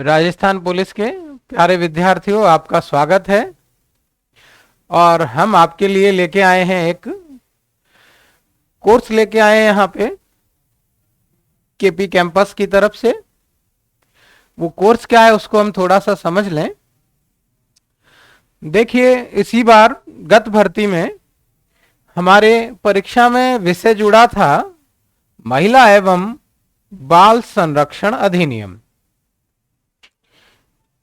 Rajasthan police के प्यारे विद्यार्थियों, आपका स्वागत है। और हम आपके लिए लेके आए हैं एक कोर्स लेके आए हैं यहाँ पे केपी कैंपस की तरफ से। वो कोर्स क्या है उसको हम थोड़ा सा समझ लें। देखिए, इसी बार गत भर्ती में हमारे परीक्षा में विषय जुड़ा था महिला एवं बाल संरक्षण अधिनियम।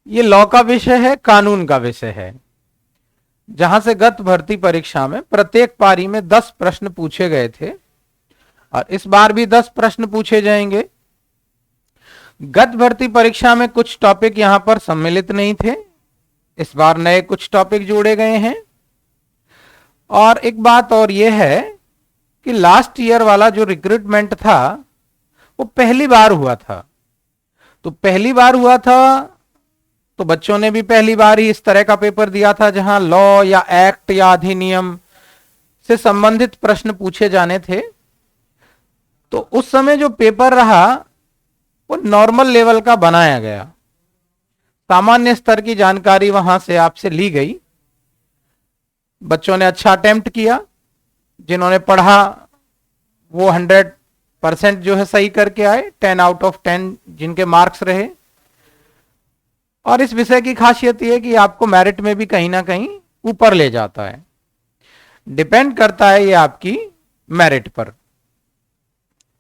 ये लॉ का विषय है, कानून का विषय है, जहां से गत भर्ती परीक्षा में प्रत्येक पारी में 10 प्रश्न पूछे गए थे और इस बार भी 10 प्रश्न पूछे जाएंगे। गत भर्ती परीक्षा में कुछ टॉपिक यहां पर सम्मिलित नहीं थे, इस बार नए कुछ टॉपिक जोड़े गए हैं। और एक बात और यह है कि लास्ट ईयर वाला जो रिक्रूटमेंट था वो पहली बार हुआ था। तो पहली बार हुआ था तो बच्चों ने भी पहली बार ही इस तरह का पेपर दिया था जहां लॉ या एक्ट या अधिनियम से संबंधित प्रश्न पूछे जाने थे। तो उस समय जो पेपर रहा वो नॉर्मल लेवल का बनाया गया, सामान्य स्तर की जानकारी वहां से आपसे ली गई। बच्चों ने अच्छा अटेम्प्ट किया, जिन्होंने पढ़ा वो 100% जो है सही करके आए, 10 आउट ऑफ 10 जिनके मार्क्स रहे। और इस विषय की खासियत यह है कि आपको मेरिट में भी कहीं ना कहीं ऊपर ले जाता है, डिपेंड करता है ये आपकी मेरिट पर,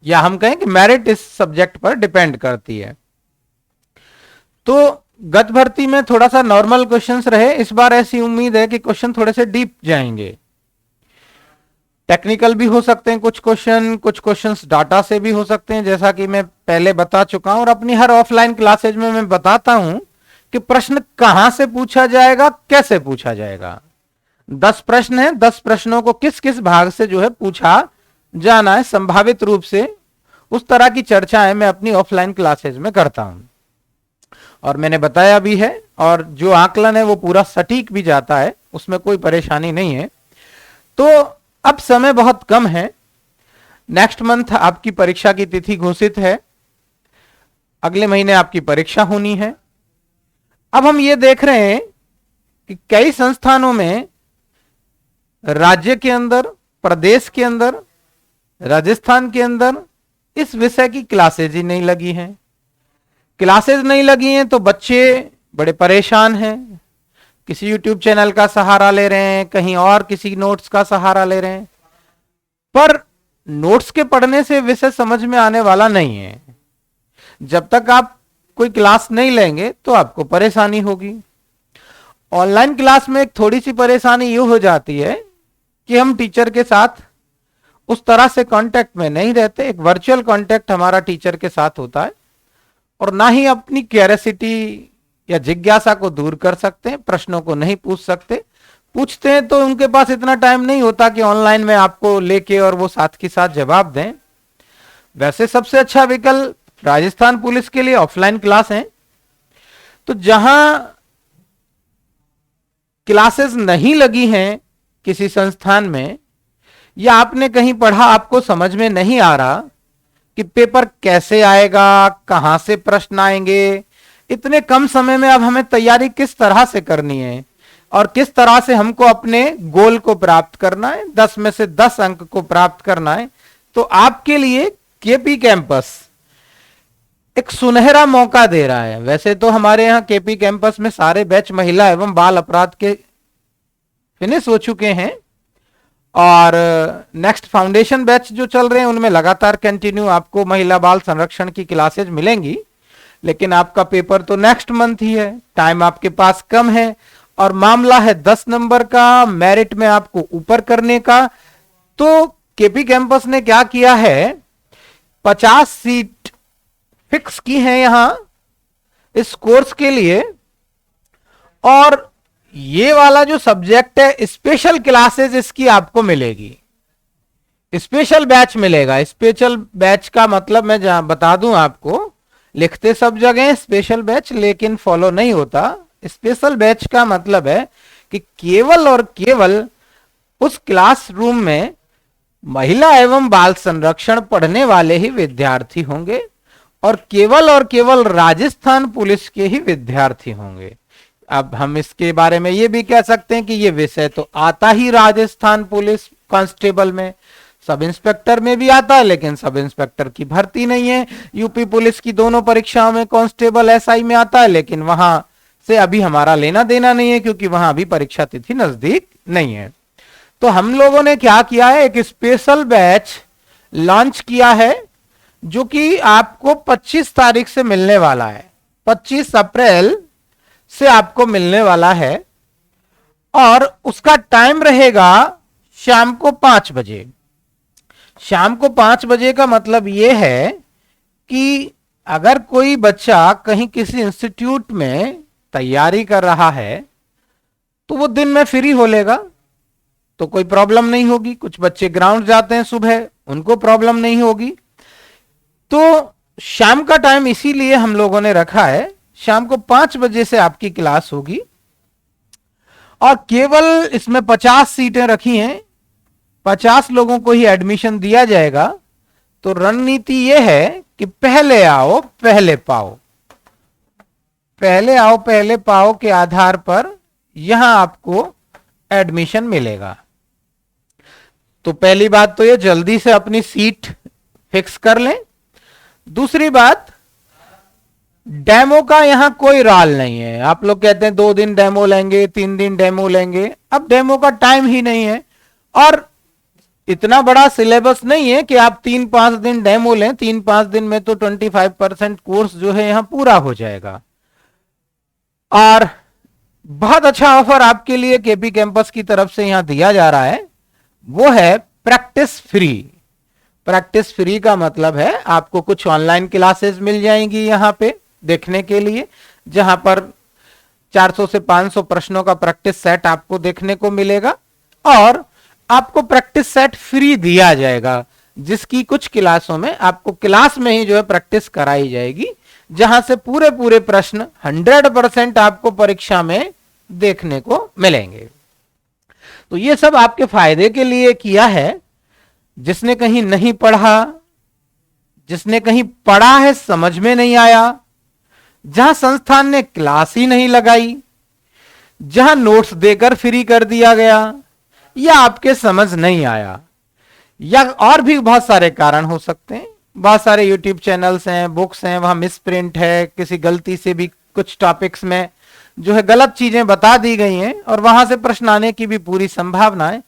या हम कहें कि मेरिट इस सब्जेक्ट पर डिपेंड करती है। तो गत भर्ती में थोड़ा सा नॉर्मल क्वेश्चंस रहे, इस बार ऐसी उम्मीद है कि क्वेश्चन थोड़े से डीप जाएंगे। टेक्निकल भी हो सकते हैं कुछ क्वेश्चंस डाटा से भी हो सकते हैं, जैसा कि मैं पहले बता चुका हूं और अपनी हर ऑफलाइन क्लासेज में मैं बताता हूं कि प्रश्न कहां से पूछा जाएगा, कैसे पूछा जाएगा। 10 प्रश्न हैं, 10 प्रश्नों को किस किस भाग से जो है पूछा जाना है संभावित रूप से, उस तरह की चर्चाएं मैं अपनी ऑफलाइन क्लासेज में करता हूं और मैंने बताया भी है। और जो आकलन है वो पूरा सटीक भी जाता है, उसमें कोई परेशानी नहीं है। तो अब समय बहुत कम है, नेक्स्ट मंथ आपकी परीक्षा की तिथि घोषित है, अगले महीने आपकी परीक्षा होनी है। अब हम ये देख रहे हैं कि कई संस्थानों में राज्य के अंदर, प्रदेश के अंदर, राजस्थान के अंदर इस विषय की क्लासेज ही नहीं लगी हैं। क्लासेज नहीं लगी हैं तो बच्चे बड़े परेशान हैं, किसी यूट्यूब चैनल का सहारा ले रहे हैं, कहीं और किसी नोट्स का सहारा ले रहे हैं, पर नोट्स के पढ़ने से विषय समझ में आने वाला नहीं है। जब तक आप कोई क्लास नहीं लेंगे तो आपको परेशानी होगी। ऑनलाइन क्लास में एक थोड़ी सी परेशानी ये हो जाती है कि हम टीचर के साथ उस तरह से कांटेक्ट में नहीं रहते, एक वर्चुअल कांटेक्ट हमारा टीचर के साथ होता है और ना ही अपनी क्यूरियोसिटी या जिज्ञासा को दूर कर सकते हैं, प्रश्नों को नहीं पूछ सकते। पूछते हैं तो उनके पास इतना टाइम नहीं होता कि ऑनलाइन में आपको लेके और वो साथ के साथ जवाब दें। वैसे सबसे अच्छा विकल्प राजस्थान पुलिस के लिए ऑफलाइन क्लास है। तो जहां क्लासेस नहीं लगी हैं किसी संस्थान में, या आपने कहीं पढ़ा आपको समझ में नहीं आ रहा कि पेपर कैसे आएगा, कहां से प्रश्न आएंगे, इतने कम समय में अब हमें तैयारी किस तरह से करनी है और किस तरह से हमको अपने गोल को प्राप्त करना है, 10 में से 10 अंक को प्राप्त करना है, तो आपके लिए केपी कैंपस एक सुनहरा मौका दे रहा है। वैसे तो हमारे यहाँ केपी कैंपस में सारे बैच महिला एवं बाल अपराध के फिनिश हो चुके हैं और नेक्स्ट फाउंडेशन बैच जो चल रहे हैं उनमें लगातार कंटिन्यू आपको महिला बाल संरक्षण की क्लासेज मिलेंगी। लेकिन आपका पेपर तो नेक्स्ट मंथ ही है, टाइम आपके पास कम है और मामला है 10 नंबर का, मेरिट में आपको ऊपर करने का। तो केपी कैंपस ने क्या किया है, 50 सीट फिक्स की है यहां इस कोर्स के लिए। और ये वाला जो सब्जेक्ट है, स्पेशल क्लासेस इसकी आपको मिलेगी, स्पेशल बैच मिलेगा। स्पेशल बैच का मतलब मैं बता दूं आपको, लिखते सब जगह स्पेशल बैच लेकिन फॉलो नहीं होता। स्पेशल बैच का मतलब है कि केवल और केवल उस क्लासरूम में महिला एवं बाल संरक्षण पढ़ने वाले ही विद्यार्थी होंगे और केवल राजस्थान पुलिस के ही विद्यार्थी होंगे। अब हम इसके बारे में ये भी कह सकते हैं कि ये विषय तो आता ही राजस्थान पुलिस कांस्टेबल में, सब इंस्पेक्टर में भी आता है, लेकिन सब इंस्पेक्टर की भर्ती नहीं है। यूपी पुलिस की दोनों परीक्षाओं में कांस्टेबल एसआई में आता है, लेकिन वहां से अभी हमारा लेना देना नहीं है, क्योंकि वहां अभी परीक्षा तिथि नजदीक नहीं है। तो हम लोगों ने क्या किया है, एक स्पेशल बैच लॉन्च किया है, जो कि आपको 25 तारीख से मिलने वाला है। 25 अप्रैल से आपको मिलने वाला है, और उसका टाइम रहेगा शाम को 5 बजे। शाम को 5 बजे का मतलब यह है कि अगर कोई बच्चा कहीं किसी इंस्टीट्यूट में तैयारी कर रहा है तो वो दिन में फ्री हो लेगा, तो कोई प्रॉब्लम नहीं होगी। कुछ बच्चे ग्राउंड जाते हैं सुबह, उनको प्रॉब्लम नहीं होगी। तो शाम का टाइम इसीलिए हम लोगों ने रखा है, शाम को 5 बजे से आपकी क्लास होगी, और केवल इसमें 50 सीटें रखी हैं, 50 लोगों को ही एडमिशन दिया जाएगा। तो रणनीति यह है कि पहले आओ पहले पाओ, पहले आओ पहले पाओ के आधार पर यहां आपको एडमिशन मिलेगा। तो पहली बात तो ये, जल्दी से अपनी सीट फिक्स कर लें। दूसरी बात, डेमो का यहां कोई राल नहीं है। आप लोग कहते हैं 2 दिन डेमो लेंगे, 3 दिन डेमो लेंगे, अब डेमो का टाइम ही नहीं है, और इतना बड़ा सिलेबस नहीं है कि आप 3-5 दिन डेमो लें। 3-5 दिन में तो 25% कोर्स जो है यहां पूरा हो जाएगा। और बहुत अच्छा ऑफर आपके लिए केपी कैंपस की तरफ से यहां दिया जा रहा है, वो है प्रैक्टिस फ्री। प्रैक्टिस फ्री का मतलब है आपको कुछ ऑनलाइन क्लासेस मिल जाएंगी यहां पे देखने के लिए, जहां पर 400 से 500 प्रश्नों का प्रैक्टिस सेट आपको देखने को मिलेगा, और आपको प्रैक्टिस सेट फ्री दिया जाएगा, जिसकी कुछ क्लासों में आपको क्लास में ही जो है प्रैक्टिस कराई जाएगी, जहां से पूरे पूरे प्रश्न 100% आपको परीक्षा में देखने को मिलेंगे। तो ये सब आपके फायदे के लिए किया है। जिसने कहीं नहीं पढ़ा, जिसने कहीं पढ़ा है समझ में नहीं आया, जहां संस्थान ने क्लास ही नहीं लगाई, जहां नोट्स देकर फ्री कर दिया गया, या आपके समझ नहीं आया, या और भी बहुत सारे कारण हो सकते हैं। बहुत सारे यूट्यूब चैनल्स हैं, बुक्स हैं, वहां मिस प्रिंट है, किसी गलती से भी कुछ टॉपिक्स में जो है गलत चीजें बता दी गई हैं, और वहां से प्रश्न आने की भी पूरी संभावना है।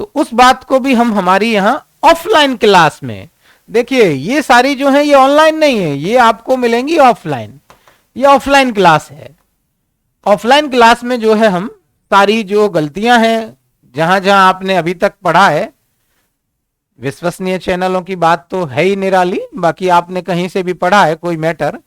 तो उस बात को भी हम हमारी यहां ऑफलाइन क्लास में, देखिए ये सारी जो है ये ऑनलाइन नहीं है, ये आपको मिलेंगी ऑफलाइन। ये ऑफलाइन क्लास है। ऑफलाइन क्लास में जो है हम सारी जो गलतियां हैं, जहां जहां आपने अभी तक पढ़ा है, विश्वसनीय चैनलों की बात तो है ही निराली, बाकी आपने कहीं से भी पढ़ा है कोई मैटर,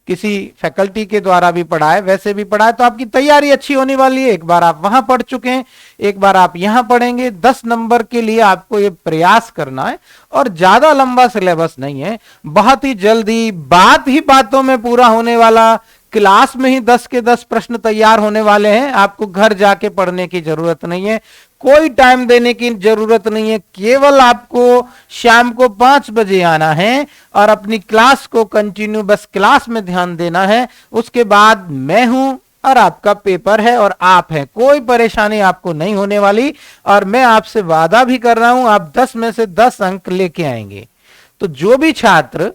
किसी फैकल्टी के द्वारा भी पढ़ा है, वैसे भी पढ़ा है, तो आपकी तैयारी अच्छी होने वाली है। एक बार आप वहां पढ़ चुके हैं, एक बार आप यहां पढ़ेंगे। 10 नंबर के लिए आपको ये प्रयास करना है, और ज्यादा लंबा सिलेबस नहीं है, बहुत ही जल्दी बात ही बातों में पूरा होने वाला। क्लास में ही 10 के 10 प्रश्न तैयार होने वाले हैं, आपको घर जाके पढ़ने की जरूरत नहीं है, कोई टाइम देने की जरूरत नहीं है। केवल आपको शाम को 5 बजे आना है और अपनी क्लास को कंटिन्यू बस क्लास में ध्यान देना है। उसके बाद मैं हूं और आपका पेपर है और आप हैं, कोई परेशानी आपको नहीं होने वाली। और मैं आपसे वादा भी कर रहा हूं, आप 10 में से 10 अंक लेके आएंगे। तो जो भी छात्र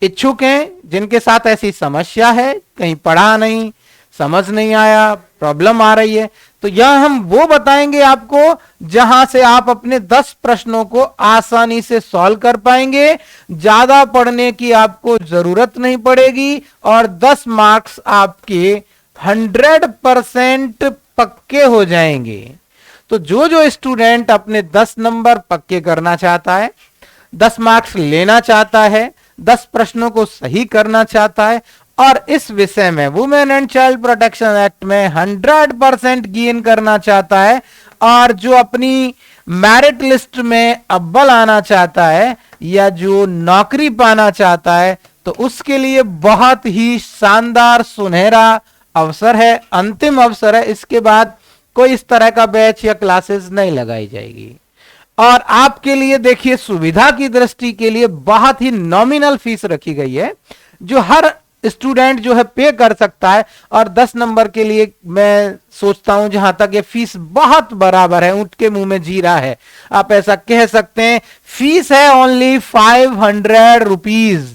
इच्छुक हैं, जिनके साथ ऐसी समस्या है, कहीं पढ़ा नहीं, समझ नहीं आया, प्रॉब्लम आ रही है, तो यह हम वो बताएंगे आपको जहां से आप अपने 10 प्रश्नों को आसानी से सॉल्व कर पाएंगे। ज्यादा पढ़ने की आपको जरूरत नहीं पड़ेगी और 10 मार्क्स आपके 100% पक्के हो जाएंगे। तो जो जो स्टूडेंट अपने 10 नंबर पक्के करना चाहता है, 10 मार्क्स लेना चाहता है, 10 प्रश्नों को सही करना चाहता है और इस विषय में women and child protection act में 100% गेन करना चाहता है और जो अपनी मेरिट लिस्ट में अव्वल आना चाहता है या जो नौकरी पाना चाहता है, तो उसके लिए बहुत ही शानदार सुनहरा अवसर है, अंतिम अवसर है। इसके बाद कोई इस तरह का बैच या क्लासेस नहीं लगाई जाएगी। और आपके लिए देखिए, सुविधा की दृष्टि के लिए बहुत ही नॉमिनल फीस रखी गई है। जो हर स्टूडेंट जो है पे कर सकता है। और 10 नंबर के लिए मैं सोचता हूं जहां तक ये फीस बहुत बराबर है, ऊंट के मुंह में जीरा है, आप ऐसा कह सकते हैं। फीस है ओनली 500 रुपीज,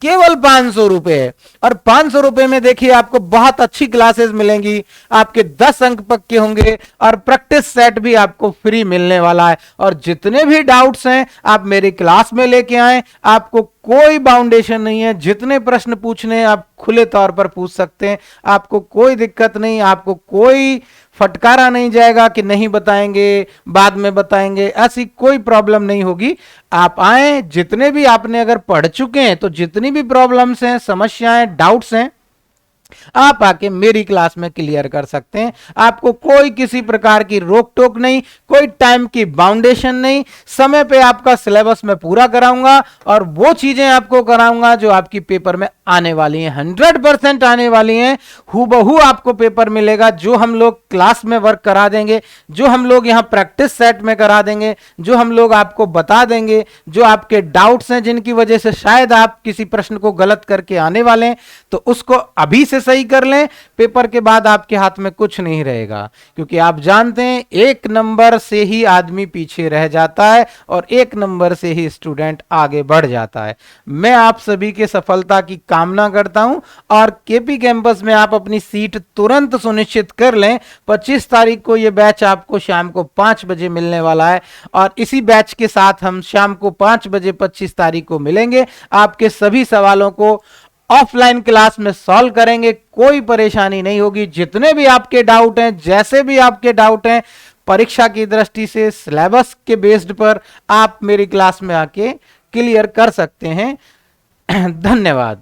केवल 500 रुपए। और 500 रुपए में देखिए आपको बहुत अच्छी क्लासेस मिलेंगी, आपके 10 अंक पक्के होंगे और प्रैक्टिस सेट भी आपको फ्री मिलने वाला है। और जितने भी डाउट्स हैं आप मेरी क्लास में लेके आए, आपको कोई बाउंडेशन नहीं है, जितने प्रश्न पूछने हैं आप खुले तौर पर पूछ सकते हैं, आपको कोई दिक्कत नहीं, आपको कोई फटकारा नहीं जाएगा कि नहीं बताएंगे बाद में बताएंगे, ऐसी कोई प्रॉब्लम नहीं होगी। आप आए, जितने भी आपने अगर पढ़ चुके हैं तो जितनी भी प्रॉब्लम्स हैं, समस्याएं, डाउट्स हैं, आप आके मेरी क्लास में क्लियर कर सकते हैं। आपको कोई किसी प्रकार की रोक टोक नहीं, कोई टाइम की बाउंडेशन नहीं, समय पे आपका सिलेबस में पूरा कराऊंगा और वो चीजें आपको कराऊंगा जो आपकी पेपर में आने वाली हैं, 100% आने वाली हैं। हूबहू आपको पेपर मिलेगा, जो हम लोग क्लास में वर्क करा देंगे, जो हम लोग यहाँ प्रैक्टिस सेट में करा देंगे, जो हम लोग आपको बता देंगे, जो आपके डाउट्स हैं जिनकी वजह से शायद आप किसी प्रश्न को गलत करके आने वाले हैं, तो उसको अभी से सही कर लें। पेपर के बाद आपके हाथ में कुछ नहीं रहेगा, क्योंकि आप जानते हैं 1 नंबर से ही आदमी पीछे रह जाता है और 1 नंबर से ही स्टूडेंट आगे बढ़ जाता है। मैं आप सभी के सफलता की कामना करता हूं और केपी कैंपस में आप अपनी सीट तुरंत सुनिश्चित कर लें। 25 तारीख को यह बैच आपको शाम को 5 बजे मिलने वाला है और इसी बैच के साथ हम शाम को 5 बजे 25 तारीख को मिलेंगे। आपके सभी सवालों को ऑफलाइन क्लास में सॉल्व करेंगे, कोई परेशानी नहीं होगी। जितने भी आपके डाउट हैं, जैसे भी आपके डाउट हैं, परीक्षा की दृष्टि से सिलेबस के बेस्ड पर आप मेरी क्लास में आके क्लियर कर सकते हैं। धन्यवाद।